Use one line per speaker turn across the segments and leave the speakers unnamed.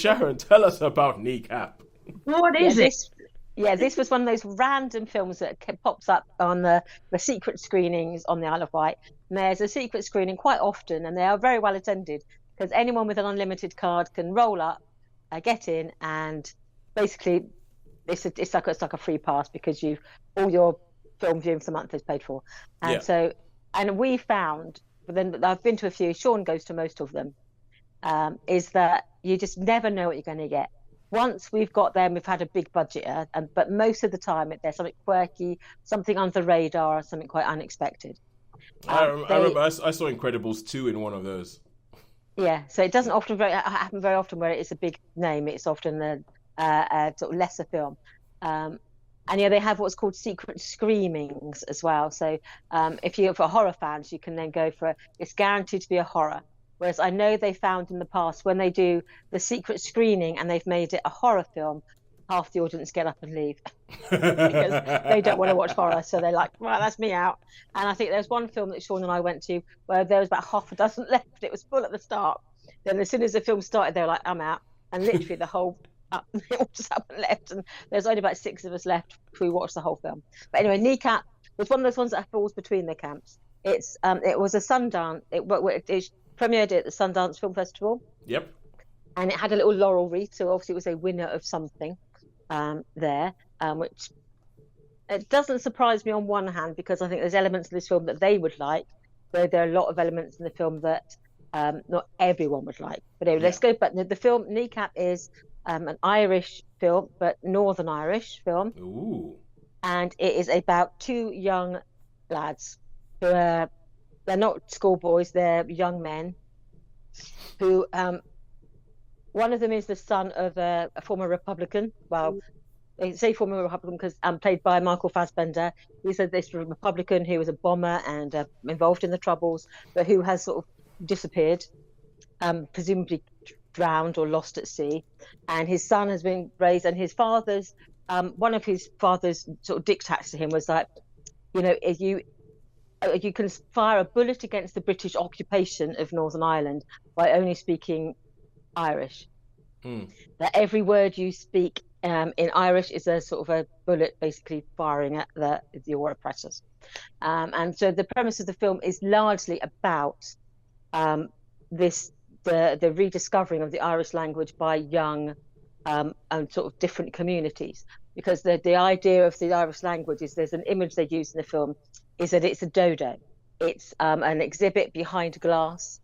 Sharon, tell us about Kneecap.
What
Yeah,
is it?
this was one of those random films that pops up on the secret screenings on the Isle of Wight. And there's a secret screening quite often, and they are very well attended because anyone with an unlimited card can roll up, get in, and basically it's like a free pass because you've all your film viewing for the month is paid for.
Yeah.
And so, and we found, but then I've been to a few. Sean goes to most of them. Is that you just never know what you're going to get. Once we've got them, we've had a big budget, but most of the time there's something quirky, something under the radar, or something quite unexpected.
I
They,
remember I saw Incredibles 2 in one of those.
yeah, so it doesn't often happen very often where it's a big name. It's often a sort of lesser film. And yeah, they have what's called secret screenings as well. So if you're for horror fans, you can then go for it's guaranteed to be a horror. Whereas I know they found in the past when they do the secret screening and they've made it a horror film, half the audience get up and leave because they don't want to watch horror. So they're like, right, that's me out. And I think there's one film that Sean and I went to where there was about half a dozen left. It was full at the start. Then as soon as the film started, they were like, I'm out. And literally the whole they all just up and left. And there's only about six of us left who watched the whole film. But anyway, Kneecap was one of those ones that falls between the camps. It was a Sundance. It premiered at the Sundance Film Festival.
Yep.
And it had a little laurel wreath, so obviously it was a winner of something there, which it doesn't surprise me on one hand because I think there's elements of this film that they would like, though there are a lot of elements in the film that not everyone would like. But anyway, let's go back. The film Kneecap is an Irish film, but Northern Irish film.
Ooh.
And it is about two young lads who are they're not schoolboys, they're young men who one of them is the son of a former Republican. Well, they say former Republican because played by Michael Fassbender. He's this Republican who was a bomber and involved in the Troubles, but who has sort of disappeared, presumably drowned or lost at sea. And his son has been raised, and his father's one of his father's sort of diktats to him was like, if you can fire a bullet against the British occupation of Northern Ireland by only speaking Irish. That every word you speak in Irish is a sort of a bullet basically firing at your oppressors. And so the premise of the film is largely about the rediscovering of the Irish language by young and sort of different communities. Because the idea of the Irish language is there's an image they use in the film is that it's a dodo. It's an exhibit behind glass,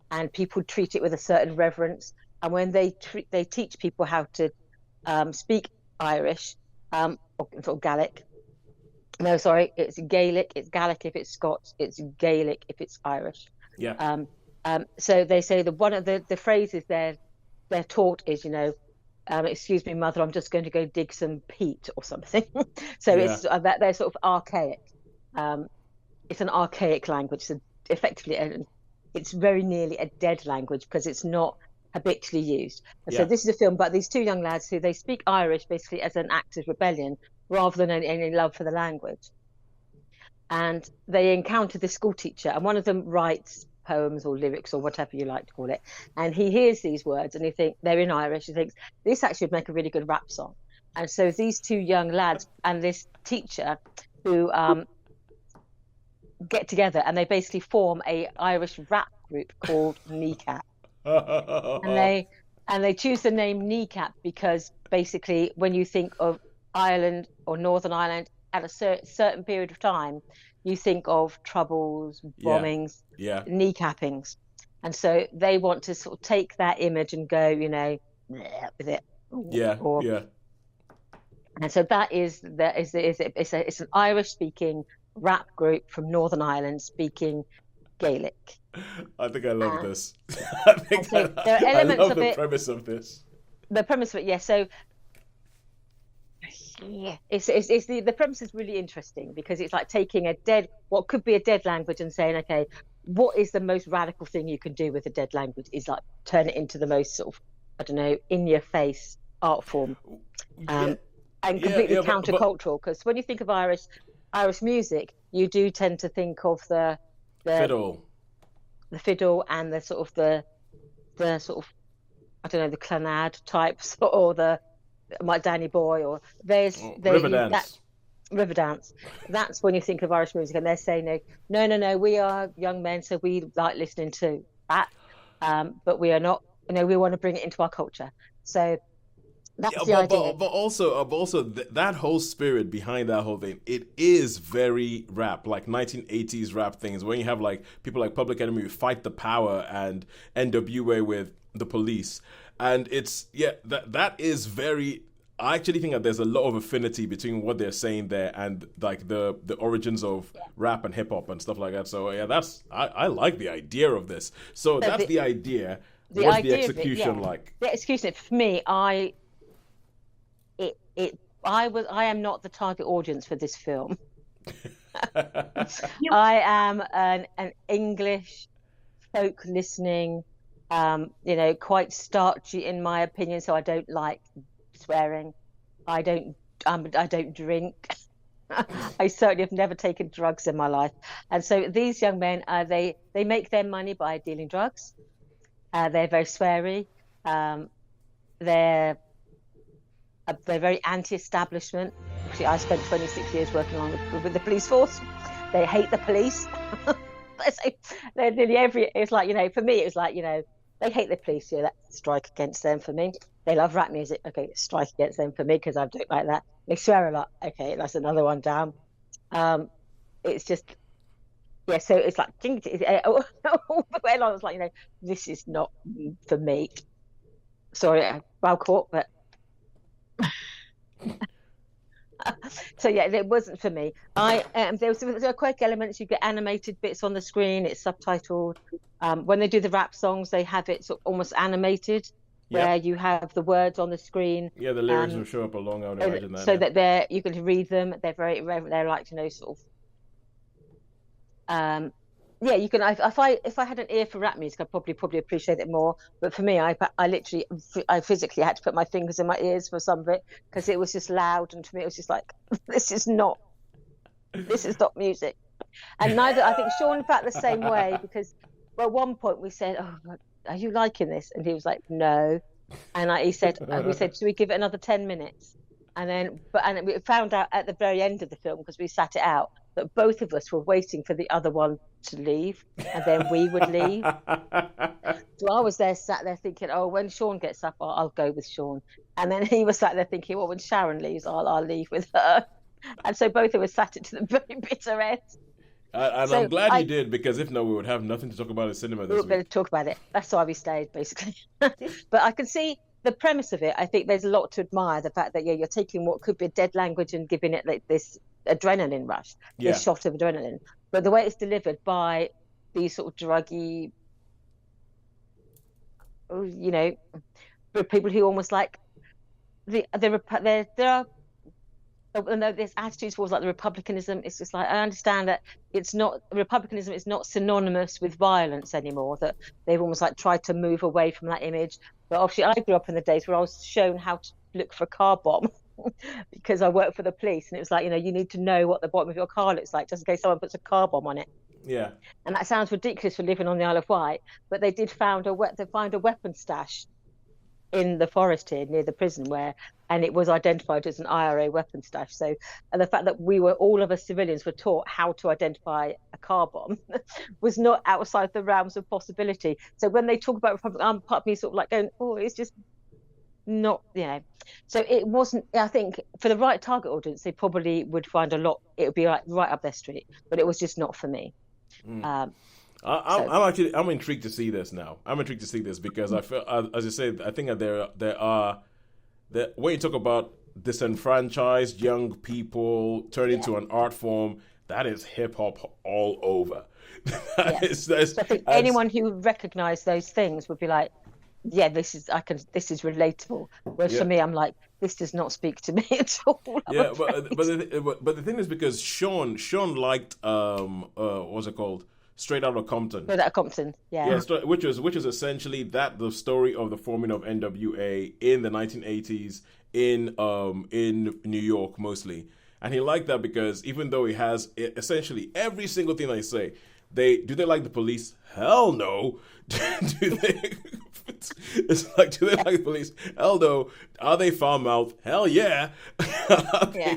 and people treat it with a certain reverence. And when they teach people how to speak Irish, or sort of Gaelic. No, sorry, it's Gaelic. It's Gaelic if it's Scots. It's Gaelic if it's Irish.
Yeah.
So they say that one of the phrases they're taught is, excuse me, mother, I'm just going to go dig some peat or something. So
Yeah.
it's that they're sort of archaic. It's an archaic language. So effectively, it's very nearly a dead language because it's not habitually used. And so this is a film about these two young lads who they speak Irish basically as an act of rebellion rather than any love for the language. And they encounter this school teacher, and one of them writes poems or lyrics or whatever you like to call it. And he hears these words and he thinks they're in Irish. He thinks this actually would make a really good rap song. And so these two young lads and this teacher who get together and they basically form a Irish rap group called Kneecap. And they choose the name Kneecap because basically when you think of Ireland or Northern Ireland at a certain period of time, you think of troubles, bombings, kneecappings. And so they want to sort of take that image and go, with it. And so that is it's an Irish speaking rap group from Northern Ireland speaking Gaelic.
I think I love this. I think
so there are elements
I love
of
the
it.
premise of this.
The premise of it, yes. So it's the premise is really interesting because it's like taking what could be a dead language and saying, okay, what is the most radical thing you can do with a dead language is like turn it into the most sort of, I don't know, in your face art form, and completely countercultural. Because when you think of Irish music, you do tend to think of the
fiddle
and the sort of I don't know, the Clanad types or the My Danny Boy, or that
Riverdance.
Riverdance. That's when you think of Irish music, and they're saying no, we are young men, so we like listening to that, but we are not. We want to bring it into our culture. So
Yeah,
that's the idea.
but also that whole spirit behind that whole thing, it is very rap, like 1980s rap things, when you have like people like Public Enemy with Fight the Power and NWA with The Police, and it's that is very. I actually think that there's a lot of affinity between what they're saying there and like the origins of rap and hip hop and stuff like that. So yeah, I like the idea of this. So that's the idea.
The
What's the
idea
execution
of it,
like?
The execution for me, I am not the target audience for this film. I am an English folk listening, quite starchy in my opinion. So I don't like swearing. I don't drink. I certainly have never taken drugs in my life. And so these young men, they make their money by dealing drugs. They're very sweary. They're very anti-establishment. Actually, I spent 26 years working with the police force. They hate the police. They're nearly it's like, for me, it was like, they hate the police. Yeah, that's strike against them for me. They love rap music. Okay, strike against them for me because I don't like that. They swear a lot. Okay, that's another one down. It's just, yeah, so it's like, all the way along, it's like, this is not for me. Sorry, well caught, but so yeah, it wasn't for me. There were quick elements. You get animated bits on the screen. It's subtitled. When they do the rap songs, they have it sort of almost animated, where you have the words on the screen.
Yeah, the lyrics will show up along. I would imagine that.
So that you can read them. They're like sort of. You can. If I had an ear for rap music, I'd probably appreciate it more. But for me, I literally, I physically had to put my fingers in my ears for some of it because it was just loud, and to me, it was just like, this is not music. And neither, I think Sean felt the same way because, well, at one point we said, "Oh, are you liking this?" And he was like, "No," and we said, "Should we give it another 10 minutes?" And we found out at the very end of the film because we sat it out that both of us were waiting for the other one to leave, and then we would leave. So I was sat there thinking, oh, when Sean gets up, I'll go with Sean. And then he was sat there thinking, well, when Sharon leaves, I'll leave with her. And so both of us sat it to the very bitter end.
I'm glad you did, because if not, we would have nothing to talk about in cinema this week.
We were going to talk about it. That's why we stayed, basically. But I can see the premise of it. I think there's a lot to admire. The fact that you're taking what could be a dead language and giving it like this adrenaline rush, this shot of adrenaline. But the way it's delivered by these sort of druggy, people who almost like there are. And there's attitudes towards like the republicanism. It's just like, I understand that republicanism is not synonymous with violence anymore, that they've almost like tried to move away from that image. But obviously I grew up in the days where I was shown how to look for a car bomb because I worked for the police, and it was like, you need to know what the bottom of your car looks like just in case someone puts a car bomb on it.
Yeah.
And that sounds ridiculous for living on the Isle of Wight, but they did find a weapon stash in the forest here near the prison and it was identified as an IRA weapon stash. So, and the fact that all of us civilians were taught how to identify a car bomb was not outside the realms of possibility. So when they talk about Republic, part of me sort of like going, oh, it's just not, So it wasn't, I think for the right target audience, they probably would find it would be like right up their street, but it was just not for me.
I'm intrigued to see this now. I'm intrigued to see this because I feel, as you said, I think that there are when you talk about disenfranchised young people turning into an art form, that is hip hop all over.
So I think anyone who recognised those things would be like, yeah, this is relatable. Whereas for me, I'm like, this does not speak to me at all.
Yeah, but the thing is, because Sean liked what's it called? Straight Outta Compton.
Straight Outta Compton, yeah.
Yeah, which is essentially the story of the forming of NWA in the 1980s in New York mostly, and he liked that because even though he has essentially every single thing they say, do they like the police? Hell no. Do they? It's like, do they like police? Hell no. Are they foul mouth? Hell yeah.
Yeah.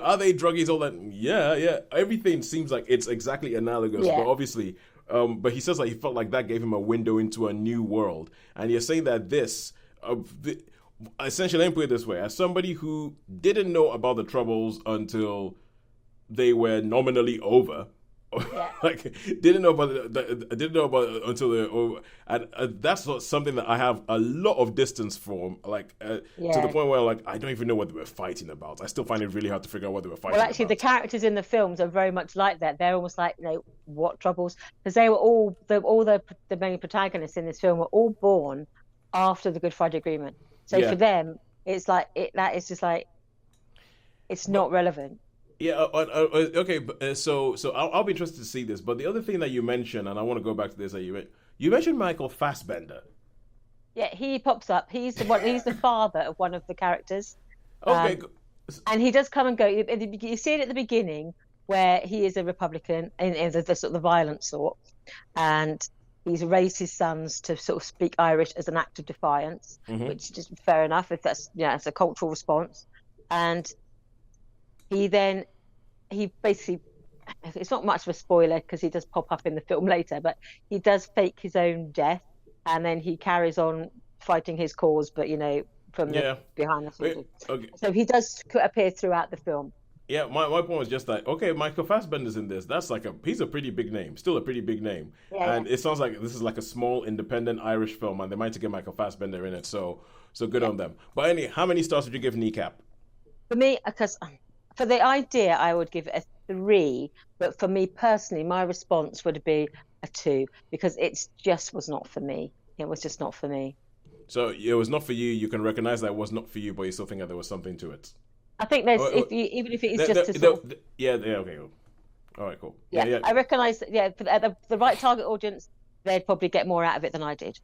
Are they druggies? All that? Yeah, yeah. Everything seems like it's exactly analogous,
Yeah.
but obviously, but he says like he felt like that gave him a window into a new world, and you're saying that essentially, let me put it this way: as somebody who didn't know about the Troubles until they were nominally over.
Yeah.
Like didn't know about didn't know about it until they're over, and that's not something that I have a lot of distance from. Like to the
Yeah.
point where like I don't even know what they were fighting about. I still find it really hard to figure out what they were fighting
Well, actually, the
about.
characters in the films are very much like that. They're almost like, what Troubles? Because they were all the main protagonists in this film were all born after the Good Friday Agreement. So
Yeah,
for them, it's like that is just like it's
but
not relevant.
yeah, okay. So I'll be interested to see this. But the other thing that you mentioned, and I want to go back to this, that you mentioned Michael Fassbender.
Yeah, he pops up. He's the one. He's the father of one of the characters.
Okay,
Um, and he does come and go. You see it at the beginning where he is a Republican in the sort of the violent sort, and he's raised his sons to sort of speak Irish as an act of defiance,
mm-hmm.
which is just fair enough if that's it's a cultural response. And he basically, it's not much of a spoiler because he does pop up in the film later, but he does fake his own death, and then he carries on fighting his cause, but from the
Yeah.
behind the scenes.
Okay.
So he does appear throughout the film.
Yeah, my point was just that okay, Michael Fassbender's in this. That's like he's a pretty big name, still a pretty big name,
Yeah,
and it sounds like this is like a small independent Irish film, and they might get Michael Fassbender in it. So good
yeah.
on them. But how many stars would you give Kneecap?
For me, because for the idea, I would give it a 3, but for me personally, my response would be a 2 because it just was not for me. It was just not for me.
So it was not for you. You can recognize that it was not for you, but you still think that there was something to it.
I think there's
Oh,
even if it is just to sort of
yeah, yeah, okay, cool. All right, cool. Yeah,
yeah,
yeah.
I recognise that for the right target audience, they'd probably get more out of it than I did.